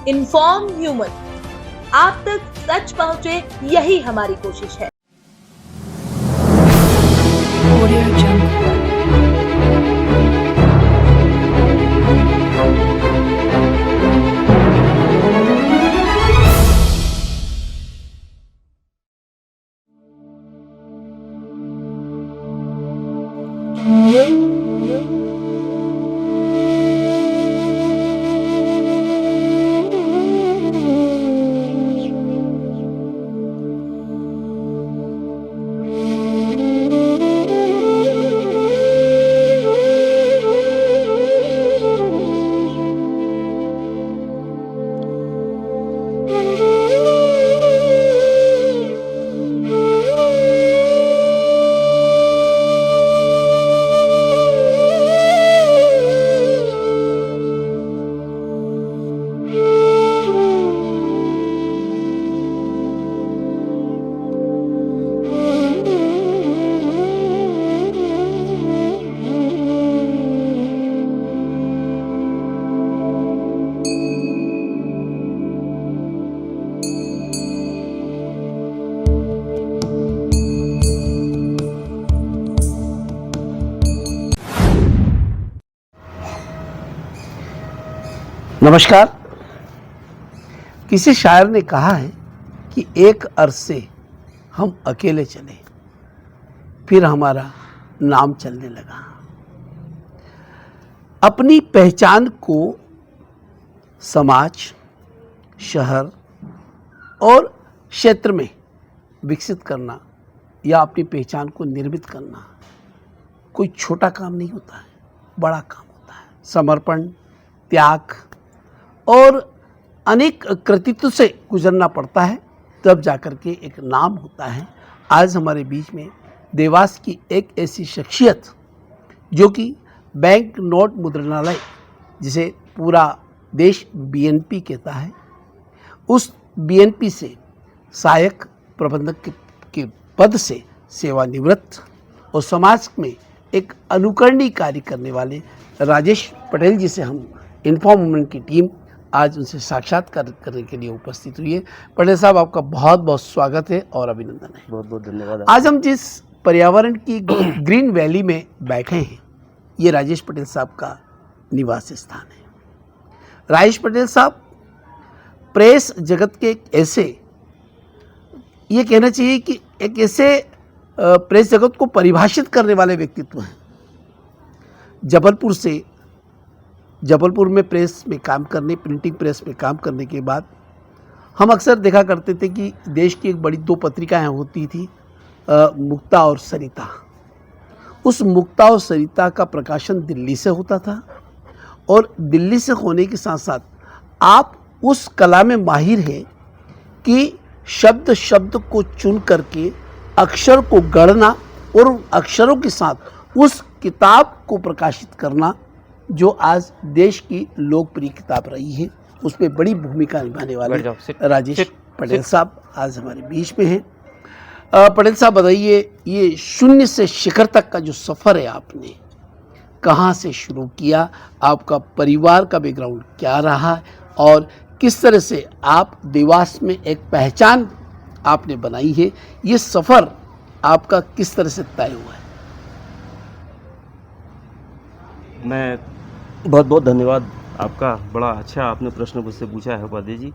Inform human, आप तक सच पहुंचे, यही हमारी कोशिश है। नमस्कार। किसी शायर ने कहा है कि एक अरसे हम अकेले चले, फिर हमारा नाम चलने लगा। अपनी पहचान को समाज, शहर और क्षेत्र में विकसित करना या अपनी पहचान को निर्मित करना कोई छोटा काम नहीं होता है, बड़ा काम होता है। समर्पण, त्याग और अनेक कृतित्व से गुजरना पड़ता है, तब जाकर के एक नाम होता है। आज हमारे बीच में देवास की एक ऐसी शख्सियत जो कि बैंक नोट मुद्रणालय, जिसे पूरा देश बीएनपी कहता है, उस बीएनपी से सहायक प्रबंधक के पद से सेवानिवृत्त और समाज में एक अनुकरणीय कार्य करने वाले राजेश पटेल जी से हम इन्फॉर्म वुमेन की टीम आज उनसे साक्षात्कार करने के लिए उपस्थित हुई है। पटेल साहब, आपका बहुत बहुत स्वागत है और अभिनंदन है। बहुत बहुत धन्यवाद। आज हम जिस पर्यावरण की ग्रीन वैली में बैठे हैं, ये राजेश पटेल साहब का निवास स्थान है। राजेश पटेल साहब प्रेस जगत के एक ऐसे, ये कहना चाहिए कि एक ऐसे प्रेस जगत को परिभाषित करने वाले व्यक्तित्व हैं। जबलपुर में प्रेस में काम करने, प्रिंटिंग प्रेस में काम करने के बाद हम अक्सर देखा करते थे कि देश की एक बड़ी दो पत्रिकाएं होती थी, मुक्ता और सरिता। उस मुक्ता और सरिता का प्रकाशन दिल्ली से होता था और दिल्ली से होने के साथ साथ आप उस कला में माहिर हैं कि शब्द शब्द को चुन करके अक्षर को गढ़ना और उन अक्षरों के साथ उस किताब को प्रकाशित करना जो आज देश की लोकप्रिय किताब रही है, उसमें बड़ी भूमिका निभाने वाले राजेश पटेल साहब आज हमारे बीच में हैं। पटेल साहब, बताइए, ये शून्य से शिखर तक का जो सफ़र है, आपने कहाँ से शुरू किया, आपका परिवार का बैकग्राउंड क्या रहा और किस तरह से आप देवास में एक पहचान आपने बनाई है, ये सफ़र आपका किस तरह से तय हुआ है? मैं बहुत बहुत धन्यवाद आपका। बड़ा अच्छा आपने प्रश्न मुझसे पूछा है उपाध्याय जी।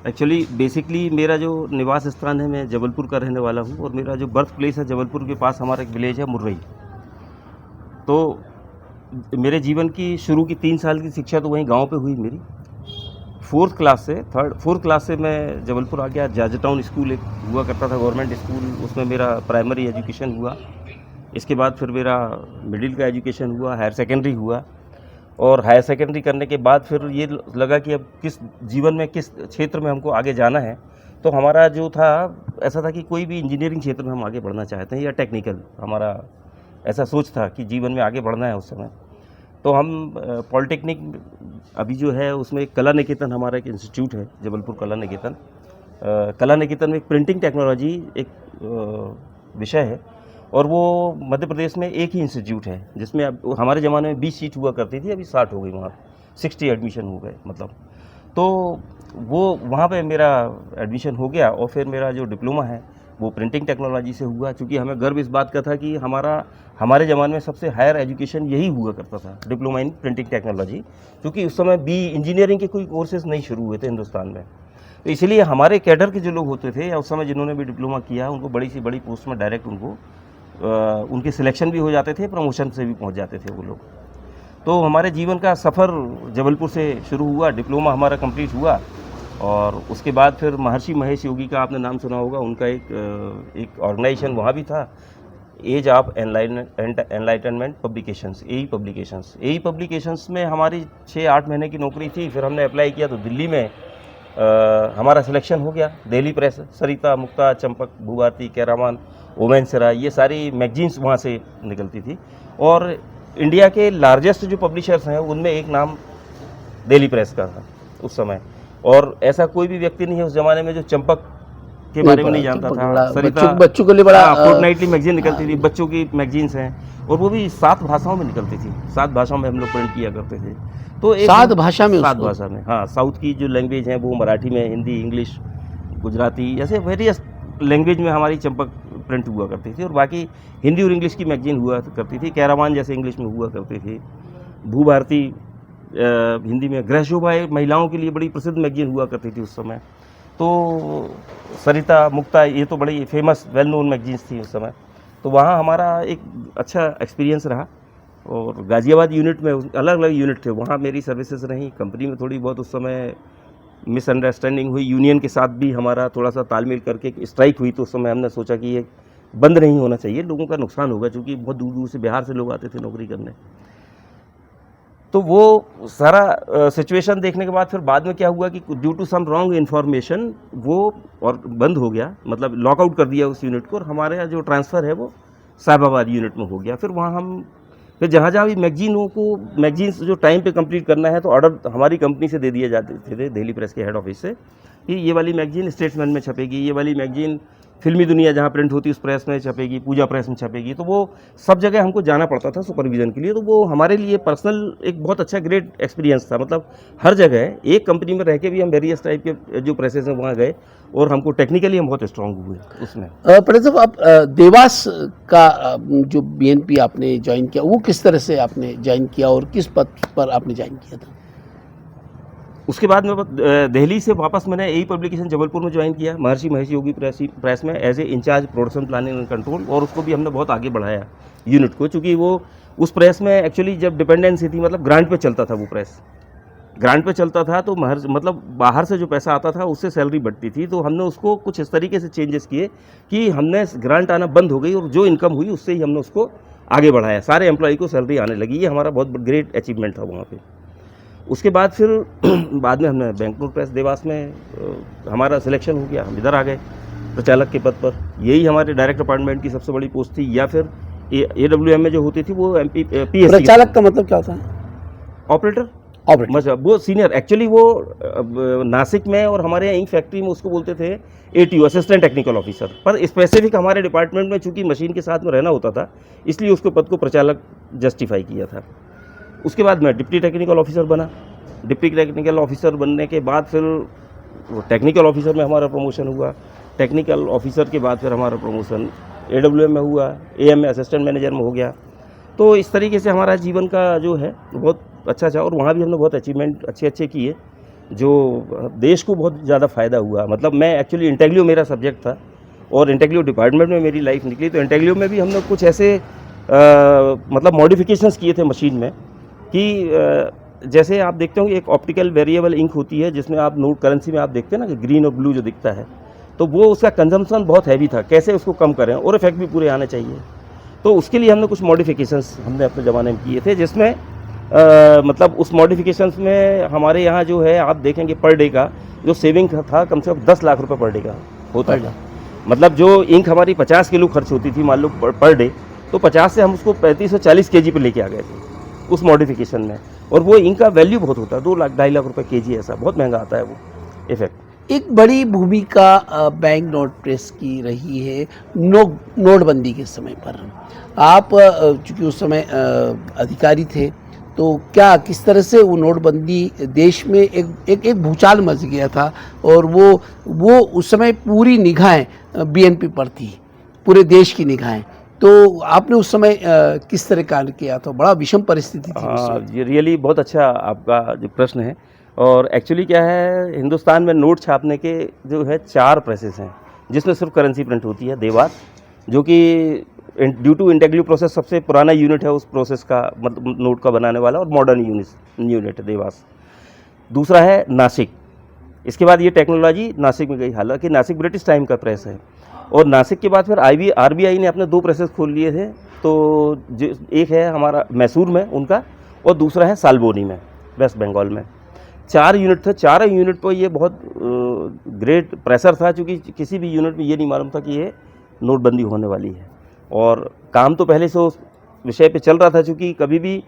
एक्चुअली बेसिकली मेरा जो निवास स्थान है, मैं जबलपुर का रहने वाला हूँ और मेरा जो बर्थ प्लेस है, जबलपुर के पास हमारा एक विलेज है मुर्रई। तो मेरे जीवन की शुरू की 3 साल की शिक्षा तो वहीं गांव पे हुई मेरी। 4th क्लास से मैं जबलपुर आ गया। जॉर्ज टाउन स्कूल एक हुआ करता था, गवर्नमेंट स्कूल, उसमें मेरा प्राइमरी एजुकेशन हुआ। इसके बाद फिर मेरा मिडिल का एजुकेशन हुआ, हायर सेकेंडरी हुआ और हायर सेकेंडरी करने के बाद फिर ये लगा कि अब किस जीवन में किस क्षेत्र में हमको आगे जाना है। तो हमारा जो था ऐसा था कि कोई भी इंजीनियरिंग क्षेत्र में हम आगे बढ़ना चाहते हैं या टेक्निकल, हमारा ऐसा सोच था कि जीवन में आगे बढ़ना है उस समय। तो हम पॉलिटेक्निक अभी जो है उसमें एक कला निकेतन, हमारा एक इंस्टीट्यूट है जबलपुर कला निकेतन। कला निकेतन में एक प्रिंटिंग टेक्नोलॉजी एक विषय है और वो मध्य प्रदेश में एक ही इंस्टीट्यूट है जिसमें अब हमारे ज़माने में 20 सीट हुआ करती थी, अभी 60 हो गई, वहाँ 60 एडमिशन हो गए मतलब। तो वो वहाँ पे मेरा एडमिशन हो गया और फिर मेरा जो डिप्लोमा है वो प्रिंटिंग टेक्नोलॉजी से हुआ, क्योंकि हमें गर्व इस बात का था कि हमारे ज़माने में सबसे हायर एजुकेशन यही हुआ करता था, डिप्लोमा इन प्रिंटिंग टेक्नोलॉजी, क्योंकि उस समय बी इंजीनियरिंग के कोई कोर्सेज नहीं शुरू हुए थे हिंदुस्तान में। तो इसलिए हमारे कैडर के जो लोग होते थे या उस समय जिन्होंने भी डिप्लोमा किया, उनको बड़ी से बड़ी पोस्ट में डायरेक्ट उनके सिलेक्शन भी हो जाते थे, प्रमोशन से भी पहुंच जाते थे वो लोग। तो हमारे जीवन का सफ़र जबलपुर से शुरू हुआ, डिप्लोमा हमारा कंप्लीट हुआ और उसके बाद फिर महर्षि महेश योगी का आपने नाम सुना होगा, उनका एक ऑर्गेनाइजेशन वहाँ भी था, age of enlightenment publications, AE publications में हमारी 6-8 महीने की नौकरी थी। फिर हमने अप्लाई किया तो दिल्ली में हमारा सिलेक्शन हो गया। दिल्ली प्रेस, सरिता, मुक्ता, चंपक, भूभारती, कैरामान, ओमेन सरा, ये सारी मैगजीन्स वहाँ से निकलती थी। और इंडिया के लार्जेस्ट जो पब्लिशर्स हैं उनमें एक नाम दिल्ली प्रेस का था उस समय, और ऐसा कोई भी व्यक्ति नहीं है उस ज़माने में जो चंपक के बारे में नहीं जानता था। सरिता बच्चों के लिए बड़ा फोर्टनाइटली मैगजीन निकलती थी, बच्चों की मैगजीन्स हैं, और वो भी 7 भाषाओं में निकलती थी। 7 भाषाओं में हम लोग प्रिंट किया करते थे। तो 7 भाषा में, 7 भाषा में, हाँ। साउथ की जो लैंग्वेज है वो मराठी में, हिंदी, इंग्लिश, गुजराती, ऐसे वेरियस लैंग्वेज में हमारी चंपक प्रिंट हुआ करती थी। और बाकी हिंदी और इंग्लिश की मैगजीन हुआ करती थी। कैरामान जैसे इंग्लिश में हुआ करती थी। भूभारती हिंदी में, गृह शोभा महिलाओं के लिए बड़ी प्रसिद्ध मैगजीन हुआ करती थी उस समय। तो सरिता, मुक्ता, ये तो बड़ी फेमस वेल नोन मैगजीन्स थी उस समय। तो वहाँ हमारा एक अच्छा एक्सपीरियंस रहा। और गाज़ियाबाद यूनिट में अलग अलग यूनिट थे, वहाँ मेरी सर्विसेज रहीं। कंपनी में थोड़ी बहुत उस समय मिसअंडरस्टैंडिंग हुई, यूनियन के साथ भी हमारा थोड़ा सा तालमेल करके स्ट्राइक हुई। तो उस समय हमने सोचा कि ये बंद नहीं होना चाहिए, लोगों का नुकसान होगा, क्योंकि बहुत दूर दूर से बिहार से लोग आते थे नौकरी करने। तो वो सारा सिचुएशन देखने के बाद फिर बाद में क्या हुआ कि due to some wrong information वो और बंद हो गया, मतलब लॉकआउट कर दिया उस यूनिट को, और हमारे जो ट्रांसफ़र है वो साहिबाबाद यूनिट में हो गया। फिर वहाँ हम फिर जहाँ भी मैगजीन्स जो टाइम पे कंप्लीट करना है तो ऑर्डर हमारी कंपनी से दे दिए जाते थे, दिल्ली प्रेस के हेड ऑफिस से, कि ये वाली मैगजीन स्टेट्समैन में छपेगी, ये वाली मैगजीन फिल्मी दुनिया जहाँ प्रिंट होती है उस प्रेस में छपेगी, पूजा प्रेस में छपेगी। तो वो सब जगह हमको जाना पड़ता था सुपरविज़न के लिए। तो वो हमारे लिए पर्सनल एक बहुत अच्छा ग्रेट एक्सपीरियंस था। मतलब हर जगह एक कंपनी में रह के भी हम वेरियस टाइप के जो प्रेसेस हैं वहाँ गए, और हमको टेक्निकली हम बहुत स्ट्रांग हुए उसमें। पंडित साहब, आप देवास का जो बीएनपी आपने ज्वाइन किया, वो किस तरह से आपने ज्वाइन किया और किस पद पर आपने ज्वाइन किया था? उसके बाद में दिल्ली से वापस मैंने एई पब्लिकेशन जबलपुर में ज्वाइन किया, महर्षि महेश योगी प्रेस में as a incharge production planning and control. और उसको भी हमने बहुत आगे बढ़ाया यूनिट को, क्योंकि वो उस प्रेस में एक्चुअली जब डिपेंडेंसी थी, मतलब ग्रांट पे चलता था वो प्रेस, ग्रांट पे चलता था। तो मतलब बाहर से जो पैसा आता था उससे सैलरी बढ़ती थी। तो हमने उसको कुछ इस तरीके से चेंजेस किए कि हमने ग्रांट आना बंद हो गई, और जो इनकम हुई उससे ही हमने उसको आगे बढ़ाया, सारे एम्प्लॉय को सैलरी आने लगी। ये हमारा बहुत ग्रेट अचीवमेंट था वहाँ पे। उसके बाद फिर बाद में हमने बैंकनोट प्रेस देवास में हमारा सिलेक्शन हो गया, हम इधर आ गए प्रचालक के पद पर। यही हमारे डायरेक्ट अपॉइंटमेंट की सबसे बड़ी पोस्ट थी, या फिर AWM में जो होती थी वो PSC। प्रचालक का मतलब क्या होता है? ऑपरेटर, मतलब वो सीनियर, एक्चुअली वो नासिक में और हमारे यहाँ इंक फैक्ट्री में उसको बोलते थे ATO, असिस्टेंट टेक्निकल ऑफिसर। पर स्पेसिफिक हमारे डिपार्टमेंट में चूंकि मशीन के साथ में रहना होता था, इसलिए उसको पद को प्रचालक जस्टिफाई किया था। उसके बाद मैं डिप्टी टेक्निकल ऑफिसर बना। डिप्टी टेक्निकल ऑफिसर बनने के बाद फिर टेक्निकल ऑफिसर में हमारा प्रमोशन हुआ। टेक्निकल ऑफिसर के बाद फिर हमारा प्रमोशन AWM में हुआ, AM में असिस्टेंट मैनेजर में हो गया। तो इस तरीके से हमारा जीवन का जो है बहुत अच्छा था, और वहाँ भी हमने बहुत अचीवमेंट अच्छे किए, जो देश को बहुत ज़्यादा फ़ायदा हुआ। मतलब मैं एक्चुअली इंटेग्लियो मेरा सब्जेक्ट था, और इंटेग्लियो डिपार्टमेंट में मेरी लाइफ निकली। तो इंटेग्लियो में भी हमने कुछ ऐसे मतलब मॉडिफिकेशंस किए थे मशीन में कि जैसे आप देखते हो एक ऑप्टिकल वेरिएबल इंक होती है, जिसमें आप नोट करेंसी में आप देखते हैं ना कि ग्रीन और ब्लू जो दिखता है, तो वो उसका कंजम्पशन बहुत हैवी था। कैसे उसको कम करें और इफेक्ट भी पूरे आने चाहिए। तो उसके लिए हमने कुछ मॉडिफिकेशंस हमने अपने ज़माने में किए थे, जिसमें मतलब उस मॉडिफिकेशंस में हमारे यहाँ जो है आप देखेंगे पर डे का जो सेविंग था कम से कम 10 लाख रुपए पर डे का होता था। मतलब जो इंक हमारी 50 किलो खर्च होती थी मान लो पर डे, तो 50 से हम उसको 35 और 40 kg पे लेके आ गए थे उस मॉडिफिकेशन में। और वो इंक का वैल्यू बहुत होता है, 2 लाख 2.5 लाख रुपए kg, ऐसा बहुत महंगा आता है वो इफेक्ट। एक बड़ी भूमिका बैंक नोट प्रेस की रही है नोटबंदी के समय पर। आप चूँकि उस समय अधिकारी थे, तो क्या किस तरह से वो नोटबंदी देश में एक भूचाल मच गया था, और वो उस समय पूरी निगाहें बीएनपी पर थी, पूरे देश की निगाहें। तो आपने उस समय किस तरह कार्य किया था? बड़ा विषम परिस्थिति थी उस हाँ, वक्त। ये रियली बहुत अच्छा आपका जो प्रश्न है। और एक्चुअली क्या है, हिंदुस्तान में नोट छापने के जो है 4 प्रेसेस हैं, जिसमें सिर्फ करेंसी प्रिंट होती है। देवास, जो कि ड्यू टू इंटेग्रिटी प्रोसेस सबसे पुराना यूनिट है उस प्रोसेस का, मतलब नोट का बनाने वाला, और मॉडर्न यूनिट है देवास। दूसरा है नासिक। इसके बाद ये टेक्नोलॉजी नासिक में गई, हालांकि नासिक ब्रिटिश टाइम का प्रेस है। और नासिक के बाद फिर आरबीआई ने अपने 2 प्रेसेस खोल लिए थे। तो एक है हमारा मैसूर में उनका, और दूसरा है सालबोनी में, वेस्ट बंगाल में। 4 यूनिट थे। 4 यूनिट पर ये बहुत ग्रेट प्रेशर था, क्योंकि किसी भी यूनिट में ये नहीं मालूम था कि ये नोटबंदी होने वाली है। और काम तो पहले से उस विषय पे चल रहा था, क्योंकि कभी भी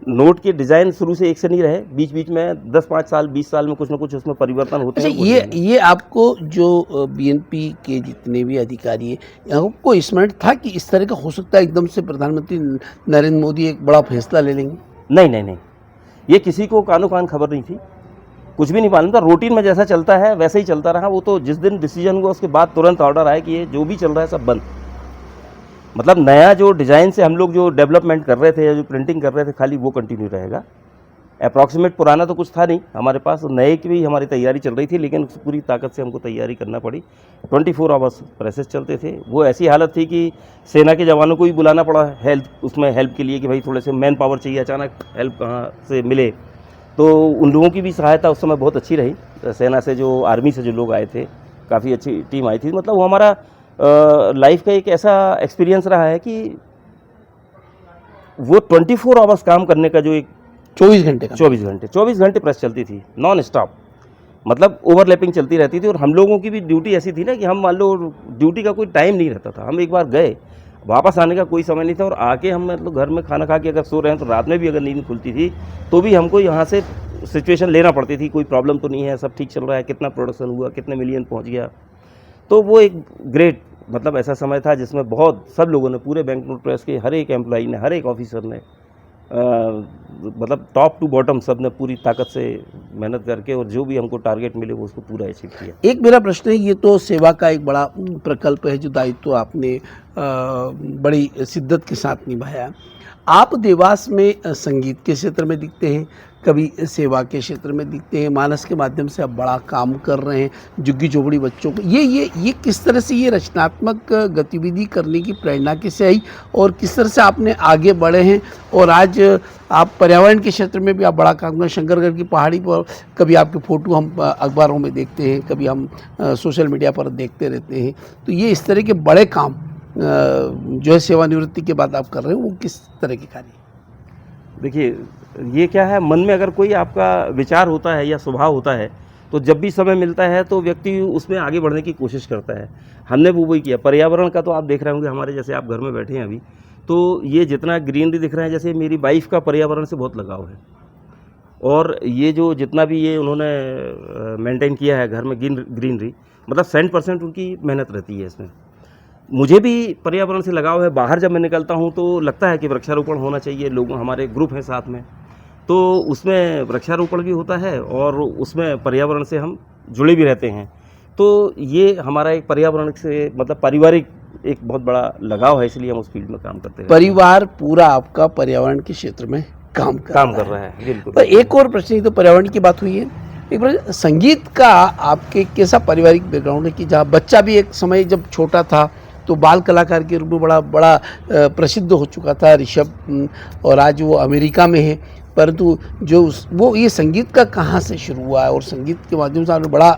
नोट के डिज़ाइन शुरू से एक से नहीं रहे। बीच बीच में 10-5 साल 20 साल में कुछ ना कुछ उसमें परिवर्तन होते अच्छा, हैं। ये आपको जो बीएनपी के जितने भी अधिकारी हैं, आपको स्मरण था कि इस तरह का हो सकता है, एकदम से प्रधानमंत्री नरेंद्र मोदी एक बड़ा फैसला ले लेंगे? नहीं, ये किसी को कानो कान खबर नहीं थी, कुछ भी नहीं मालूम था। रूटीन में जैसा चलता है वैसे ही चलता रहा। वो तो जिस दिन डिसीजन हुआ उसके बाद तुरंत ऑर्डर आया कि ये जो भी चल रहा है सब बंद। मतलब नया जो डिज़ाइन से हम लोग जो डेवलपमेंट कर रहे थे या जो प्रिंटिंग कर रहे थे, खाली वो कंटिन्यू रहेगा। अप्रॉक्सीमेट पुराना तो कुछ था नहीं हमारे पास, नए की भी हमारी तैयारी चल रही थी, लेकिन पूरी ताकत से हमको तैयारी करना पड़ी। 24 आवर्स प्रेसेस चलते थे। वो ऐसी हालत थी कि सेना के जवानों को भी बुलाना पड़ा हेल्प के लिए, कि भाई थोड़े से मैन पावर चाहिए, अचानक हेल्प कहाँ से मिले। तो उन लोगों की भी सहायता उस समय बहुत अच्छी रही। सेना से जो, आर्मी से जो लोग आए थे, काफ़ी अच्छी टीम आई थी। मतलब वो हमारा लाइफ का एक ऐसा एक्सपीरियंस रहा है कि वो 24 आवर्स काम करने का जो एक 24 घंटे का? 24 घंटे प्रेस चलती थी, नॉन स्टॉप। मतलब ओवरलैपिंग चलती रहती थी। और हम लोगों की भी ड्यूटी ऐसी थी ना कि हम, मान लो, ड्यूटी का कोई टाइम नहीं रहता था। हम एक बार गए, वापस आने का कोई समय नहीं था। और आके हम, मतलब घर में खाना खा के अगर सो रहे हैं, तो रात में भी अगर नींद खुलती थी तो भी हमको यहाँ से सिचुएशन लेना पड़ती थी, कोई प्रॉब्लम तो नहीं है, सब ठीक चल रहा है, कितना प्रोडक्शन हुआ, कितने मिलियन पहुँच गया। तो वो एक ग्रेट, मतलब ऐसा समय था जिसमें बहुत सब लोगों ने, पूरे बैंक नोट प्रेस के हर एक एम्प्लॉई ने, हर एक ऑफिसर ने, मतलब टॉप टू बॉटम सब ने पूरी ताकत से मेहनत करके, और जो भी हमको टारगेट मिले वो उसको पूरा अचीव किया। एक मेरा प्रश्न है, ये तो सेवा का एक बड़ा प्रकल्प है, जो दायित्व आपने बड़ी शिद्दत के साथ निभाया। आप देवास में संगीत के क्षेत्र में दिखते हैं, कभी सेवा के क्षेत्र में दिखते हैं, मानस के माध्यम से आप बड़ा काम कर रहे हैं, झुग्गी झोपड़ी बच्चों को। ये किस तरह से ये रचनात्मक गतिविधि करने की प्रेरणा कैसे आई, और किस तरह से आपने आगे बढ़े हैं? और आज आप पर्यावरण के क्षेत्र में भी आप बड़ा काम कर, शंकरगढ़ की पहाड़ी पर कभी आपके फ़ोटो हम अखबारों में देखते हैं, कभी हम सोशल मीडिया पर देखते रहते हैं। तो ये इस तरह के बड़े काम जो है सेवानिवृत्ति के बाद आप कर रहे हो, वो किस तरह के कार्य? देखिए, ये क्या है, मन में अगर कोई आपका विचार होता है या स्वभाव होता है, तो जब भी समय मिलता है तो व्यक्ति उसमें आगे बढ़ने की कोशिश करता है। हमने वो वही किया। पर्यावरण का तो आप देख रहे होंगे, हमारे जैसे आप घर में बैठे हैं अभी, तो ये जितना ग्रीनरी दिख रहा है, जैसे मेरी वाइफ का पर्यावरण से बहुत लगाव है। और ये जो जितना भी ये उन्होंने मेंटेन किया है घर में ग्रीनरी, मतलब 100% उनकी मेहनत रहती है इसमें। मुझे भी पर्यावरण से लगाव है। बाहर जब मैं निकलता हूँ तो लगता है कि वृक्षारोपण होना चाहिए। लोग, हमारे ग्रुप हैं साथ में, तो उसमें वृक्षारोपण भी होता है और उसमें पर्यावरण से हम जुड़े भी रहते हैं। तो ये हमारा एक पर्यावरण से, मतलब पारिवारिक एक बहुत बड़ा लगाव है, इसलिए हम उस फील्ड में काम करते हैं। परिवार पूरा आपका पर्यावरण के क्षेत्र में काम कर रहा है। बिल्कुल। पर एक और प्रश्न, ये तो पर्यावरण की बात हुई है, एक प्रश्न, संगीत का आपके कैसा पारिवारिक बैकग्राउंड है? कि जहाँ बच्चा भी एक समय जब छोटा था तो बाल कलाकार के रूप में बड़ा प्रसिद्ध हो चुका था ऋषभ, और आज वो अमेरिका में है। परंतु वो ये संगीत का कहाँ से शुरू हुआ है, और संगीत के माध्यम से आपने बड़ा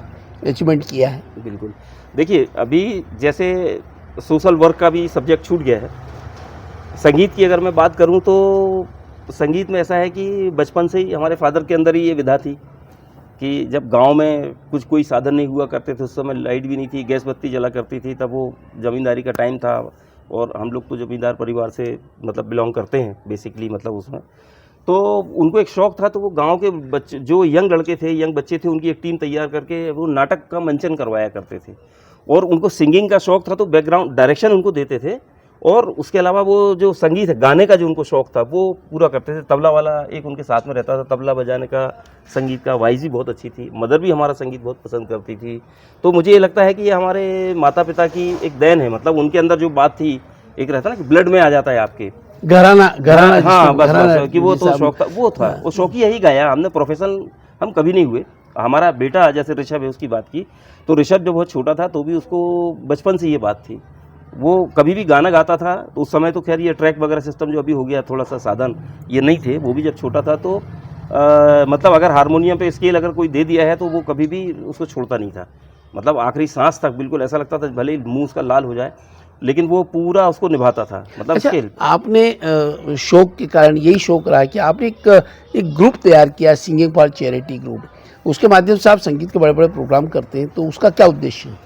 अचीवमेंट किया है? बिल्कुल। देखिए, अभी जैसे सोशल वर्क का भी सब्जेक्ट छूट गया है, संगीत की अगर मैं बात करूं तो संगीत में ऐसा है कि बचपन से ही हमारे फादर के अंदर ही ये विधा थी कि जब गांव में कोई साधन नहीं हुआ करते थे, उस समय लाइट भी नहीं थी, गैस बत्ती जला करती थी, तब वो ज़मींदारी का टाइम था। और हम लोग तो ज़मींदार परिवार से मतलब बिलोंग करते हैं बेसिकली, मतलब उसमें तो उनको एक शौक़ था। तो वो गांव के बच्चे, जो यंग लड़के थे, यंग बच्चे थे, उनकी एक टीम तैयार करके वो नाटक का मंचन करवाया करते थे। और उनको सिंगिंग का शौक़ था, तो बैकग्राउंड डायरेक्शन उनको देते थे और उसके अलावा वो जो संगीत है, गाने का जो उनको शौक था वो पूरा करते थे। तबला वाला एक उनके साथ में रहता था, तबला बजाने का, संगीत का वाइस भी बहुत अच्छी थी। मदर भी हमारा संगीत बहुत पसंद करती थी। तो मुझे ये लगता है कि ये हमारे माता पिता की एक देन है। मतलब उनके अंदर जो बात थी, एक रहता ना कि ब्लड में आ जाता है आपके, घराना हाँ बस घराना बस, कि वो तो जैसा शौक था, वो था, वो शौक ही यही गाया। हमने प्रोफेशनल हम कभी नहीं हुए। हमारा बेटा जैसे ऋषभ है, उसकी बात की तो ऋषभ जो बहुत छोटा था तो भी उसको बचपन से ये बात थी, वो कभी भी गाना गाता था। तो उस समय तो खैर ये ट्रैक वगैरह सिस्टम जो अभी हो गया, थोड़ा सा साधन ये नहीं थे, वो भी जब छोटा था तो मतलब अगर हारमोनियम पे स्केल अगर कोई दे दिया है तो वो कभी भी उसको छोड़ता नहीं था। मतलब आखिरी सांस तक बिल्कुल ऐसा लगता था भले ही मुंह उसका लाल हो जाए, लेकिन वो पूरा उसको निभाता था। मतलब अच्छा, स्केल आपने शौक के कारण यही शौक रहा कि आपने एक ग्रुप तैयार किया, सिंगिंग फॉर चैरिटी ग्रुप। उसके माध्यम से आप संगीत के बड़े बड़े प्रोग्राम करते हैं, तो उसका क्या उद्देश्य है?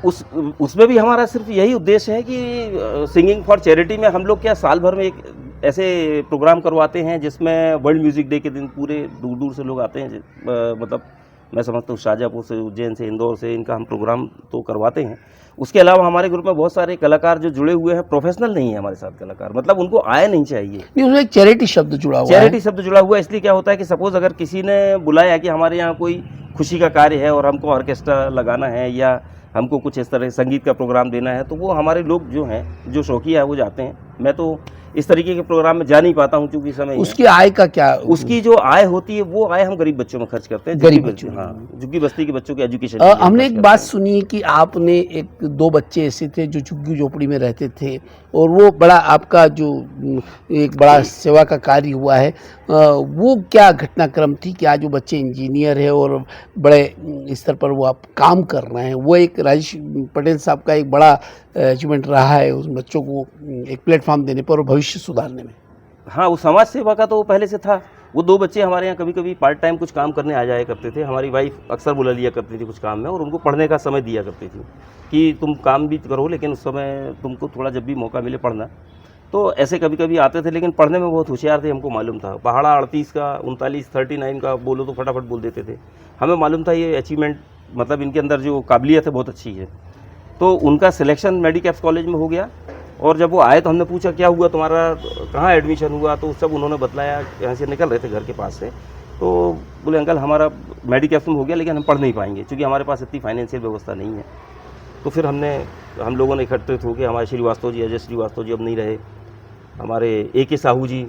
उसमें भी हमारा सिर्फ यही उद्देश्य है कि सिंगिंग फॉर चैरिटी में हम लोग क्या साल भर में एक ऐसे प्रोग्राम करवाते हैं जिसमें वर्ल्ड म्यूज़िक डे के दिन पूरे दूर दूर से लोग आते हैं। मतलब मैं समझता हूँ शाहजहाँपुर से, उज्जैन से, इंदौर से, इनका हम प्रोग्राम तो करवाते हैं। उसके अलावा हमारे ग्रुप में बहुत सारे कलाकार जो जुड़े हुए हैं, प्रोफेशनल नहीं है हमारे साथ कलाकार, मतलब उनको आय नहीं चाहिए। नहीं, उसमें एक चैरिटी शब्द जुड़ा हुआ है। चैरिटी शब्द जुड़ा हुआ है, इसलिए क्या होता है कि सपोज अगर किसी ने बुलाया कि हमारे यहाँ कोई खुशी का कार्य है और हमको ऑर्केस्ट्रा लगाना है या हमको कुछ इस तरह संगीत का प्रोग्राम देना है, तो वो हमारे लोग जो हैं, जो शौकिया है, वो जाते हैं। मैं तो इस तरीके के प्रोग्राम में जा नहीं पाता हूँ क्योंकि समय उसकी आय का क्या? उसकी जो आय होती है वो आय हम गरीब बच्चों में खर्च करते हैं, गरीब बच्चों, हाँ, झुग्गी बस्ती के बच्चों के एजुकेशन। हमने एक बात सुनी है कि आपने एक दो बच्चे ऐसे थे जो झुग्गी झोपड़ी में रहते थे और वो बड़ा आपका जो एक बड़ा सेवा का कार्य हुआ है, वो क्या घटनाक्रम थी कि आज वो बच्चे इंजीनियर है और बड़े स्तर पर वो आप काम कर रहे हैं? वो एक राजेश पटेल साहब का एक बड़ा अचीवमेंट रहा है उस बच्चों को एक प्लेटफॉर्म देने पर और भविष्य सुधारने में। हाँ, वो समाज सेवा का तो पहले से था। वो दो बच्चे हमारे यहाँ कभी कभी पार्ट टाइम कुछ काम करने आ जाया करते थे। हमारी वाइफ अक्सर बुला लिया करती थी कुछ काम में और उनको पढ़ने का समय दिया करती थी कि तुम काम भी करो लेकिन उस समय तुमको थोड़ा जब भी मौका मिले पढ़ना। तो ऐसे कभी कभी आते थे, लेकिन पढ़ने में बहुत होशियार थे, हमको मालूम था। पहाड़ा 38 का 39 39 का बोलो तो फटाफट बोल देते थे। हमें मालूम था ये अचीवमेंट, मतलब इनके अंदर जो काबिलियत है बहुत अच्छी है। तो उनका सिलेक्शन मेडिकैप्स कॉलेज में हो गया और जब वो आए तो हमने पूछा क्या हुआ तुम्हारा, कहाँ एडमिशन हुआ, तो सब उन्होंने बतलाया। यहाँ से निकल रहे थे घर के पास से, तो बोले अंकल हमारा मेडिकैप्स में हो गया लेकिन हम पढ़ नहीं पाएंगे क्योंकि हमारे पास इतनी फाइनेंशियल व्यवस्था नहीं है। तो फिर हम लोगों ने इकट्ठित होकर, हमारे श्रीवास्तव जी, अजय श्रीवास्तव जी अब नहीं रहे, हमारे AK साहू जी,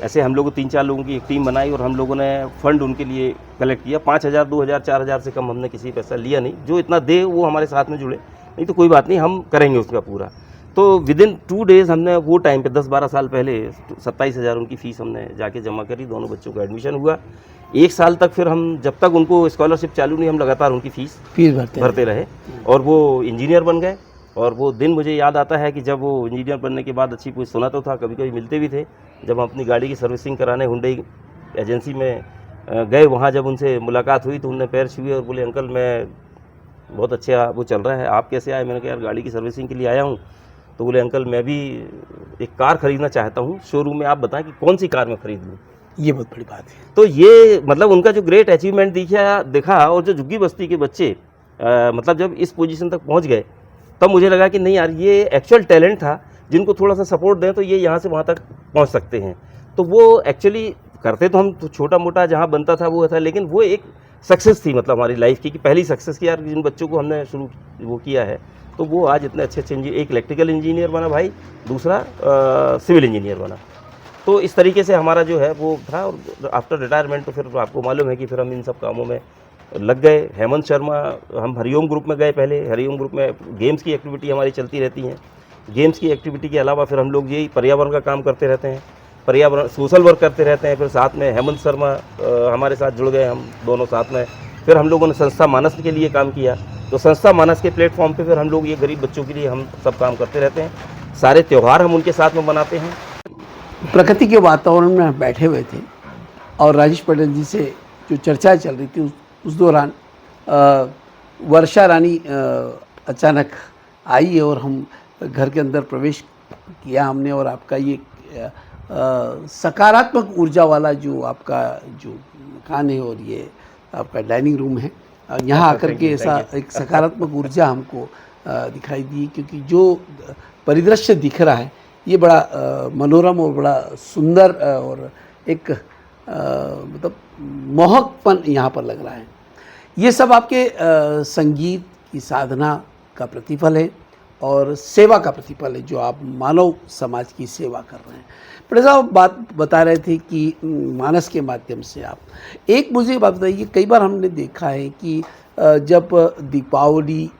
ऐसे हम लोग 3-4 लोगों की एक टीम बनाई और हम लोगों ने फंड उनके लिए कलेक्ट किया। 5,000 2,000 4,000 से कम हमने किसी पैसा लिया नहीं। जो इतना दे वो हमारे साथ में जुड़े, नहीं तो कोई बात नहीं, हम करेंगे उसका पूरा। तो विदिन 2 डेज़ हमने वो टाइम पे 10-12 साल पहले 27,000 उनकी फ़ीस हमने जाके जमा करी। दोनों बच्चों का एडमिशन हुआ। 1 साल तक फिर हम, जब तक उनको स्कॉलरशिप चालू नहीं, हम लगातार उनकी फ़ीस भरते रहे और वो इंजीनियर बन गए। और वो दिन मुझे याद आता है कि जब वो इंजीनियर बनने के बाद अच्छी पोस्ट, सुना तो था, कभी कभी मिलते भी थे। जब हम अपनी गाड़ी की सर्विसिंग कराने हुंडई एजेंसी में गए, वहाँ जब उनसे मुलाकात हुई तो उन्होंने पैर छुए और बोले अंकल मैं बहुत अच्छा वो चल रहा है, आप कैसे आए? मैंने कहा यार गाड़ी की सर्विसिंग के लिए आया हूँ। तो बोले अंकल मैं भी एक कार खरीदना चाहता हूँ शोरूम में, आप बताएं कि कौन सी कार मैं खरीद लूँ। ये बहुत बड़ी बात है। तो ये मतलब उनका जो ग्रेट अचीवमेंट देखा और जो झुग्गी बस्ती के बच्चे मतलब जब इस पोजीशन तक पहुँच गए, तब मुझे लगा कि नहीं यार ये एक्चुअल टैलेंट था, जिनको थोड़ा सा सपोर्ट दें तो ये यहाँ से वहाँ तक पहुँच सकते हैं। तो वो एक्चुअली करते तो हम तो छोटा मोटा जहाँ बनता था वो था, लेकिन वो एक सक्सेस थी मतलब हमारी लाइफ की, कि पहली सक्सेस की यार जिन बच्चों को हमने शुरू वो किया है तो वो आज इतने अच्छे इंजीनियर, एक इलेक्ट्रिकल इंजीनियर बना भाई, दूसरा सिविल इंजीनियर बना। तो इस तरीके से हमारा जो है वो था। और आफ्टर रिटायरमेंट तो फिर आपको मालूम है कि फिर हम इन सब कामों में लग गए। हेमंत शर्मा, हम हरिओम ग्रुप में गए पहले। हरिओम ग्रुप में गेम्स की एक्टिविटी हमारी चलती रहती हैं। गेम्स की एक्टिविटी के अलावा फिर हम लोग यही पर्यावरण का काम करते रहते हैं, पर्यावरण सोशल वर्क करते रहते हैं। फिर साथ में हेमंत शर्मा हमारे साथ जुड़ गए, हम दोनों साथ में। फिर हम लोगों ने संस्था मानस के लिए काम किया, तो संस्था मानस के प्लेटफॉर्म पे फिर हम लोग ये गरीब बच्चों के लिए हम सब काम करते रहते हैं। सारे त्यौहार हम उनके साथ में मनाते हैं। प्रकृति के वातावरण में हम बैठे हुए थे और राजेश पटेल जी से जो चर्चा चल रही थी उस दौरान वर्षा रानी अचानक आई और हम घर के अंदर प्रवेश किया हमने, और आपका ये सकारात्मक ऊर्जा वाला जो आपका जो मकान है और ये आपका डाइनिंग रूम है, यहाँ आकर के ऐसा एक सकारात्मक ऊर्जा हमको दिखाई दिए, क्योंकि जो परिदृश्य दिख रहा है ये बड़ा मनोरम और बड़ा सुंदर और एक मतलब मोहकपन यहाँ पर लग रहा है। ये सब आपके संगीत की साधना का प्रतिफल है और सेवा का प्रतिफल है, जो आप मानव समाज की सेवा कर रहे हैं। बड़े साहब बात बता रहे थे कि मानस के माध्यम से आप, एक मुझे बात बताइए, कई बार हमने देखा है कि जब दीपावली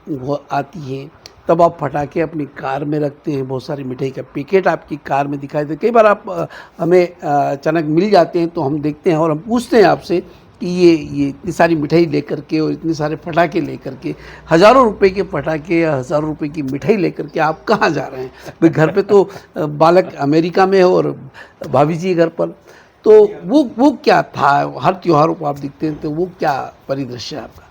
आती है तब आप पटाखे अपनी कार में रखते हैं, बहुत सारी मिठाई का पैकेट आपकी कार में दिखाई देते। कई बार आप हमें अचानक मिल जाते हैं तो हम देखते हैं और हम पूछते हैं आपसे कि ये इतनी सारी मिठाई लेकर के और इतने सारे पटाखे लेकर के, हज़ारों रुपए के पटाखे या हज़ारों रुपए की मिठाई लेकर के आप कहाँ जा रहे हैं? भाई घर पे तो बालक अमेरिका में है और भाभी जी घर पर, तो वो क्या था? हर त्योहारों को आप दिखते हैं तो वो क्या परिदृश्य है आपका?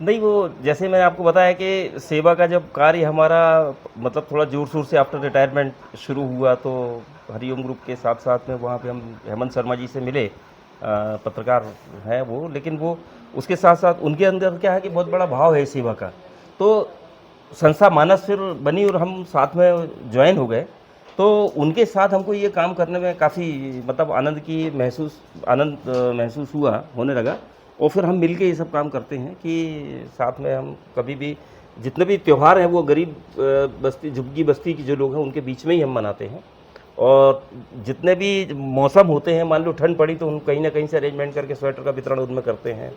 नहीं, वो जैसे मैंने आपको बताया कि सेवा का जब कार्य हमारा मतलब थोड़ा जोर शोर से आफ्टर रिटायरमेंट शुरू हुआ, तो हरिओम ग्रुप के साथ साथ में वहाँ पे हम हेमंत शर्मा जी से मिले, पत्रकार हैं वो, लेकिन वो उसके साथ साथ उनके अंदर क्या है कि बहुत बड़ा भाव है सेवा का। तो संस्था मानस फिर बनी और हम साथ में ज्वाइन हो गए, तो उनके साथ हमको ये काम करने में काफ़ी मतलब आनंद महसूस हुआ, होने लगा। और फिर हम मिलके ये सब काम करते हैं कि साथ में हम कभी भी जितने भी त्यौहार हैं वो गरीब बस्ती, झुग्गी बस्ती के जो लोग हैं उनके बीच में ही हम मनाते हैं। और जितने भी मौसम होते हैं, मान लो ठंड पड़ी तो हम कहीं ना कहीं से अरेंजमेंट करके स्वेटर का वितरण उनमें करते हैं।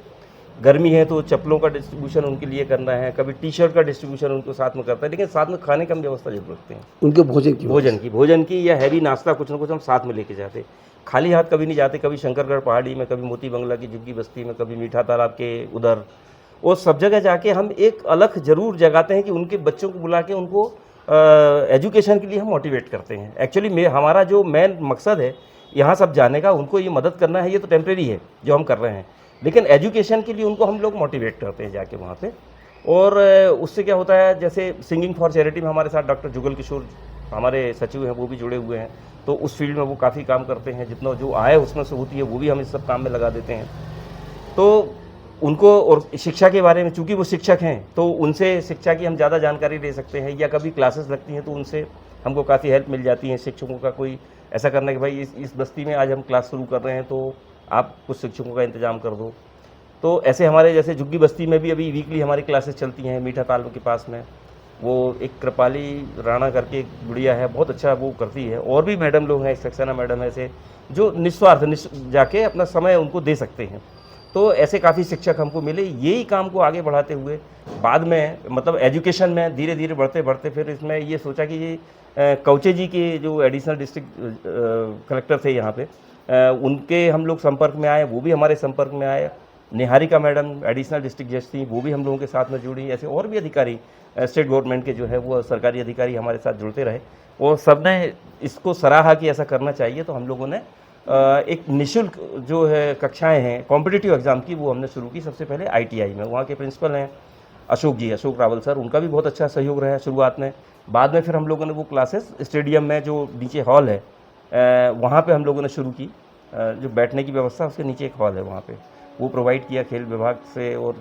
गर्मी है तो चप्पलों का डिस्ट्रीब्यूशन उनके लिए करना है, कभी टी शर्ट का डिस्ट्रीब्यूशन उनको साथ में करता है, लेकिन साथ में खाने का हम व्यवस्था जरूर रखते हैं। उनके भोजन की या हैवी नाश्ता कुछ ना कुछ हम साथ में लेके जाते, खाली हाथ कभी नहीं जाते। कभी शंकरगढ़ पहाड़ी में, कभी मोती बंगला की झुग्गी बस्ती में, कभी मीठा तालाब के उधर, और सब जगह जाके हम एक अलग जरूर जगाते हैं कि उनके बच्चों को बुला के उनको एजुकेशन के लिए हम मोटिवेट करते हैं। एक्चुअली हमारा जो मेन मकसद है यहाँ सब जाने का, उनको ये मदद करना है, ये तो टेम्प्रेरी है जो हम कर रहे हैं, लेकिन एजुकेशन के लिए उनको हम लोग मोटिवेट करते हैं जाके वहाँ पे। और उससे क्या होता है, जैसे सिंगिंग फॉर चैरिटी में हमारे साथ डॉक्टर जुगल किशोर हमारे सचिव हैं, वो भी जुड़े हुए हैं, तो उस फील्ड में वो काफ़ी काम करते हैं। जितना जो आय उसमें से होती है वो भी हम इस सब काम में लगा देते हैं। तो उनको, और शिक्षा के बारे में, चूँकि वो शिक्षक हैं तो उनसे शिक्षा की हम ज़्यादा जानकारी ले सकते हैं, या कभी क्लासेस लगती हैं तो उनसे हमको काफ़ी हेल्प मिल जाती है। शिक्षकों का कोई ऐसा करना कि भाई इस बस्ती में आज हम क्लास शुरू कर रहे हैं तो आप कुछ शिक्षकों का इंतजाम कर दो। तो ऐसे हमारे जैसे झुग्गी बस्ती में भी अभी वीकली हमारी क्लासेस चलती हैं। मीठा तालाब के पास में वो एक कृपाली राणा करके एक गुड़िया है, बहुत अच्छा वो करती है। और भी मैडम लोग हैं, सक्सेना मैडम ऐसे जो निस्वार्थ जाके अपना समय उनको दे सकते हैं। तो ऐसे काफ़ी शिक्षक हमको मिले। यही काम को आगे बढ़ाते हुए बाद में मतलब एजुकेशन में धीरे धीरे बढ़ते बढ़ते फिर इसमें ये सोचा कि ये कौचे जी के जो एडिशनल डिस्ट्रिक्ट कलेक्टर थे यहाँ पे, उनके हम लोग संपर्क में आए, वो भी हमारे संपर्क में आए। निहारिका मैडम एडिशनल डिस्ट्रिक्ट जज थी, वो भी हम लोगों के साथ में जुड़ी। ऐसे और भी अधिकारी स्टेट गवर्नमेंट के जो है वो सरकारी अधिकारी हमारे साथ जुड़ते रहे, और सब ने इसको सराहा कि ऐसा करना चाहिए। तो हम लोगों ने एक निःशुल्क जो है कक्षाएं हैं कॉम्पिटिटिव एग्ज़ाम की, वो हमने शुरू की सबसे पहले ITI में। वहाँ के प्रिंसिपल हैं अशोक रावल सर, उनका भी बहुत अच्छा सहयोग रहा शुरुआत में। बाद में फिर हम लोगों ने वो क्लासेस स्टेडियम में, जो नीचे हॉल है वहाँ पे हम लोगों ने शुरू की। जो बैठने की व्यवस्था, उसके नीचे एक हॉल है, वहाँ पे वो प्रोवाइड किया खेल विभाग से। और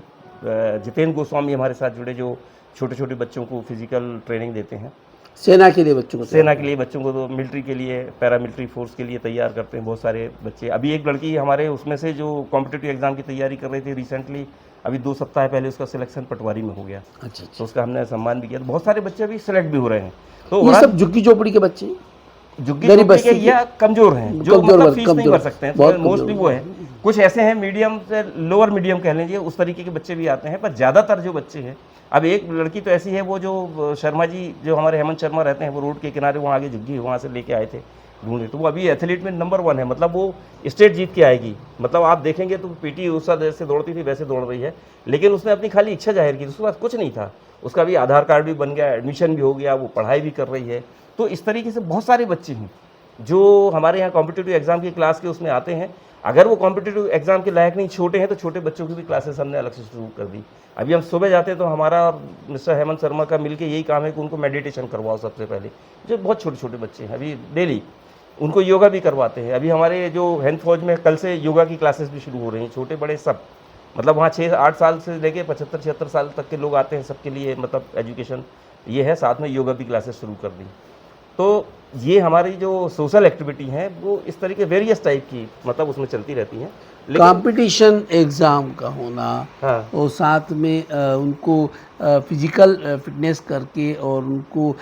जितेंद्र गोस्वामी हमारे साथ जुड़े, जो छोटे छोटे बच्चों को फिजिकल ट्रेनिंग देते हैं। सेना के लिए बच्चों को तो मिलिट्री के लिए, पैरामिलिट्री फोर्स के लिए तैयार करते हैं बहुत सारे बच्चे। अभी एक लड़की हमारे उसमें से जो कॉम्पिटिटिव एग्जाम की तैयारी कर रही थी, रिसेंटली अभी 2 सप्ताह पहले उसका सिलेक्शन पटवारी में हो गया। अच्छा। तो उसका हमने सम्मान भी किया। तो बहुत सारे बच्चे अभी सिलेक्ट भी हो रहे हैं। तो ये सब झुग्गी झोपड़ी के बच्चे, झुग्गी झोपड़ी के या कमजोर हैं, जो मतलब फीस नहीं भर सकते हैं, तो मोस्टली वो है। कुछ ऐसे हैं मीडियम से लोअर मीडियम कह लीजिए, उस तरीके के बच्चे भी आते हैं। पर ज़्यादातर जो बच्चे हैं, अब एक लड़की तो ऐसी है, वो जो शर्मा जी, जो हमारे हेमंत शर्मा रहते हैं, वो रोड के किनारे वहाँ आगे झुग्गी वहाँ से लेके आए थे ढूंढे। तो वो अभी एथलीट में नंबर 1 है, मतलब वो स्टेट जीत के आएगी। मतलब आप देखेंगे तो PT उषा जैसे दौड़ती थी वैसे दौड़ रही है। लेकिन उसने अपनी खाली इच्छा जाहिर की, उसके पास कुछ नहीं था। उसका भी आधार कार्ड भी बन गया, एडमिशन भी हो गया, वो पढ़ाई भी कर रही है। तो इस तरीके से बहुत सारे बच्चे हैं जो हमारे यहाँ कॉम्पिटिटिव एग्जाम की क्लास के उसमें आते हैं। अगर वो कॉम्पिटिटिव एग्जाम के लायक नहीं, छोटे हैं, तो छोटे बच्चों की भी क्लासेस हमने अलग से शुरू कर दी। अभी हम सुबह जाते हैं तो हमारा और मिस्टर हेमंत शर्मा का मिलके यही काम है कि उनको मेडिटेशन करवाओ सबसे पहले। जो बहुत छोटे छोटे बच्चे हैं, अभी डेली उनको योगा भी करवाते हैं। अभी हमारे जो हैंड फौज में कल से योगा की क्लासेस भी शुरू हो रही हैं, छोटे बड़े सब। मतलब वहाँ 6-8 साल से लेके 75-76 साल तक के लोग आते हैं, सबके लिए मतलब एजुकेशन ये है, साथ में योगा की क्लासेस शुरू कर दी। तो ये हमारी जो सोशल एक्टिविटी हैं वो इस तरीके वेरियस टाइप की मतलब उसमें चलती रहती हैं। कंपटीशन एग्ज़ाम का होना, हाँ और साथ में उनको फिजिकल फिटनेस करके और उनको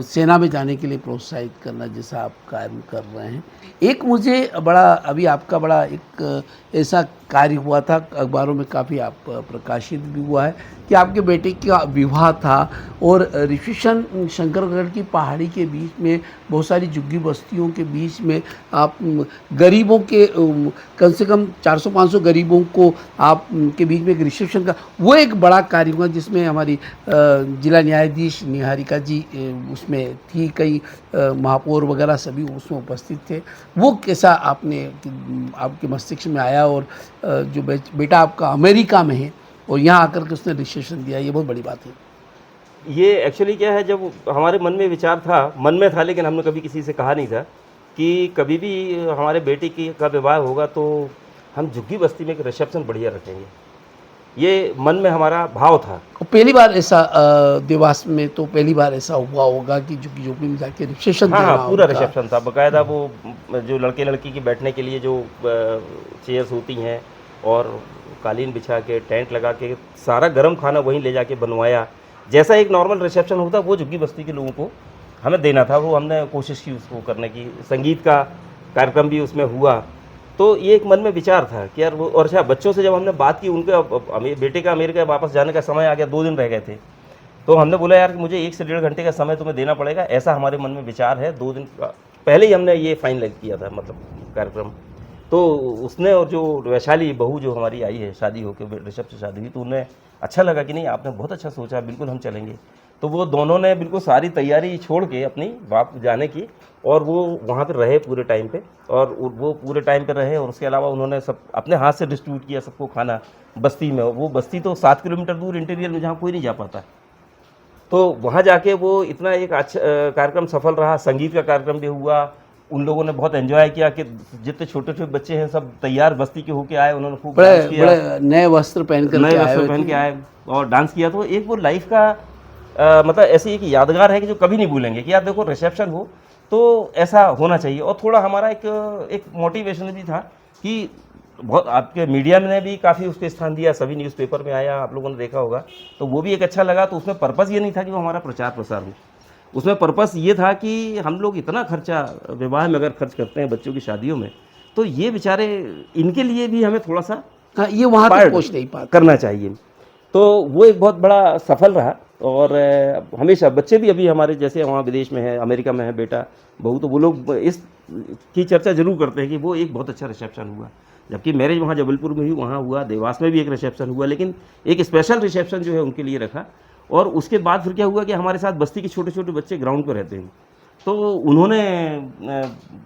सेना में जाने के लिए प्रोत्साहित करना, जैसा आप कार्य कर रहे हैं। एक मुझे बड़ा अभी आपका बड़ा एक ऐसा कार्य हुआ था, अखबारों में काफ़ी आप प्रकाशित भी हुआ है कि आपके बेटे का विवाह था और ऋषिशन शंकरगढ़ की पहाड़ी के बीच में बहुत सारी झुग्गी बस्तियों के बीच में आप गरीबों के कम से कम 400-500 गरीबों को आप के बीच में एक रिसेप्शन का वो एक बड़ा कार्य हुआ, जिसमें हमारी जिला न्यायाधीश निहारिका जी उसमें थी, कई महापौर वगैरह सभी उसमें उपस्थित थे। वो कैसा आपके मस्तिष्क में आया, और जो बेटा आपका अमेरिका में है और यहाँ आकर के उसने रिसेप्शन दिया, ये बहुत बड़ी बात है। ये एक्चुअली क्या है, जब हमारे मन में विचार था, मन में था लेकिन हमने कभी किसी से कहा नहीं था कि कभी भी हमारे बेटे का विवाह होगा तो हम झुग्गी बस्ती में एक रिसेप्शन बढ़िया रखेंगे। ये मन में हमारा भाव था। और पहली बार ऐसा देवास में तो पहली बार ऐसा हुआ होगा कि झुग्गी झोपड़ी में जाके रिसेप्शन हाँ देना हाँ, पूरा उनका। रिसेप्शन था बाकायदा। वो जो लड़के लड़की की बैठने के लिए जो चेयर्स होती हैं और कालीन बिछा के टेंट लगा के सारा गर्म खाना वहीं ले जाके बनवाया, जैसा एक नॉर्मल रिसेप्शन होता वो झुग्गी बस्ती के लोगों को हमें देना था। वो हमने कोशिश की उसको करने की, संगीत का कार्यक्रम भी उसमें हुआ। तो ये एक मन में विचार था कि यार वो, और अच्छा बच्चों से जब हमने बात की, उनके बेटे का अमेरिका वापस जाने का समय आ गया, 2 दिन रह गए थे, तो हमने बोला यार कि मुझे 1 से 1.5 घंटे का समय तुम्हें देना पड़ेगा, ऐसा हमारे मन में विचार है। 2 दिन पहले ही हमने ये फाइनल किया था मतलब कार्यक्रम। तो उसने, और जो वैशाली बहू जो हमारी आई है, शादी होकर ऋषभ से शादी हुई, तो उन्हें अच्छा लगा कि नहीं आपने बहुत अच्छा सोचा, बिल्कुल हम चलेंगे। तो वो दोनों ने बिल्कुल सारी तैयारी छोड़ के अपनी वापस जाने की, और वो वहाँ पे रहे पूरे टाइम पे, और वो पूरे टाइम पे रहे। और उसके अलावा उन्होंने सब अपने हाथ से डिस्ट्रीब्यूट किया सबको खाना बस्ती में। वो बस्ती तो 7 किलोमीटर दूर इंटीरियर में, जहाँ कोई नहीं जा पाता। तो वहाँ जाके वो इतना एक अच्छा कार्यक्रम सफल रहा। संगीत का कार्यक्रम भी हुआ, उन लोगों ने बहुत एंजॉय किया कि जितने छोटे छोटे बच्चे हैं सब तैयार बस्ती के होके आए, उन्होंने खूब डांस किया, बड़े नए वस्त्र पहन के आए और डांस किया। तो एक वो लाइफ का मतलब ऐसी एक यादगार है कि जो कभी नहीं भूलेंगे कि यार देखो रिसेप्शन हो तो ऐसा होना चाहिए। और थोड़ा हमारा एक मोटिवेशन भी था कि बहुत आपके मीडिया ने भी काफ़ी उसको स्थान दिया, सभी न्यूज़पेपर में आया, आप लोगों ने देखा होगा, तो वो भी एक अच्छा लगा। तो उसमें पर्पज़ ये नहीं था कि वो हमारा प्रचार प्रसार हो, उसमें पर्पस ये था कि हम लोग इतना खर्चा विवाह में अगर खर्च करते हैं बच्चों की शादियों में, तो ये बेचारे इनके लिए भी हमें थोड़ा सा ये वहाँ तक पहुँच नहीं पाता, करना चाहिए। तो वो एक बहुत बड़ा सफल रहा। और हमेशा बच्चे भी अभी हमारे जैसे वहाँ विदेश में है, अमेरिका में है बेटा बहू, तो वो लोग इस की चर्चा जरूर करते हैं कि वो एक बहुत अच्छा रिसेप्शन हुआ। जबकि मैरिज वहाँ जबलपुर में ही वहाँ हुआ, देवास में भी एक रिसेप्शन हुआ, लेकिन एक स्पेशल रिसेप्शन जो है उनके लिए रखा। और उसके बाद फिर क्या हुआ कि हमारे साथ बस्ती के छोटे छोटे बच्चे ग्राउंड पर रहते हैं, तो उन्होंने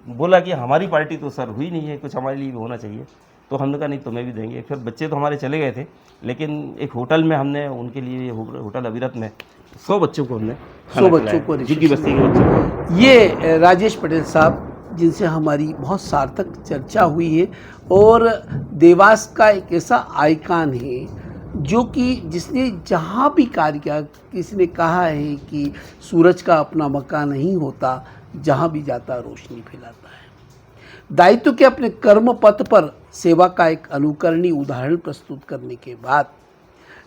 बोला कि हमारी पार्टी तो सर हुई नहीं है, कुछ हमारे लिए भी होना चाहिए। तो हमने कहा नहीं तुम्हें भी देंगे। फिर बच्चे तो हमारे चले गए थे, लेकिन एक होटल में हमने उनके लिए, होटल अविरत में 100 बच्चों को हमने 100 बच्चों को झुग्गी बस्ती के बच्चों। ये राजेश पटेल साहब जिनसे हमारी बहुत सार्थक चर्चा हुई है, और देवास का एक ऐसा आइकॉन है जो कि जिसने जहाँ भी कार्य किया, किसी ने कहा है कि सूरज का अपना मकान नहीं होता, जहाँ भी जाता रोशनी फैलाता है। दायित्व के अपने कर्म पथ पर सेवा का एक अनुकरणीय उदाहरण प्रस्तुत करने के बाद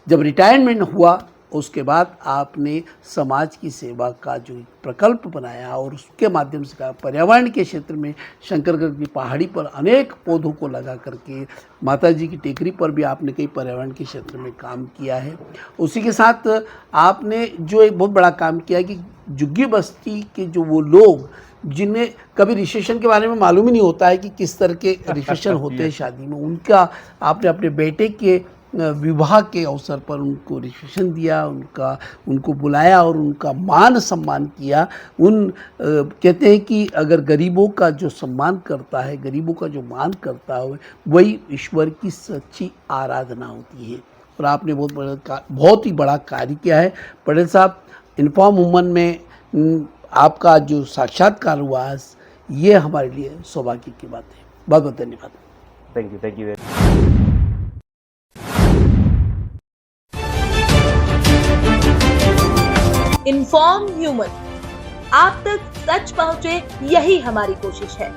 जब रिटायरमेंट हुआ, उसके बाद आपने समाज की सेवा का जो प्रकल्प बनाया और उसके माध्यम से पर्यावरण के क्षेत्र में शंकरगढ़ की पहाड़ी पर अनेक पौधों को लगा करके, माताजी की टेकरी पर भी आपने कई पर्यावरण के क्षेत्र में काम किया है। उसी के साथ आपने जो एक बहुत बड़ा काम किया है कि झुग्गी बस्ती के जो वो लोग जिन्हें कभी रिसेप्शन के बारे में मालूम ही नहीं होता है कि किस तरह के रिसेप्शन होते हैं शादी में, उनका आपने अपने बेटे के विवाह के अवसर पर उनको रिसेप्शन दिया, उनको बुलाया और उनका मान सम्मान किया। कहते हैं कि अगर गरीबों का जो सम्मान करता है, गरीबों का जो मान करता है, वही ईश्वर की सच्ची आराधना होती है। और आपने बहुत ही बड़ा कार्य किया है। पटेल साहब, इन्फॉर्म वुमन में आपका जो साक्षात्कार हुआ, ये हमारे लिए सौभाग्य की बात है। बहुत बहुत धन्यवाद। Thank you very much. Inform human, आप तक सच पहुंचे यही हमारी कोशिश है।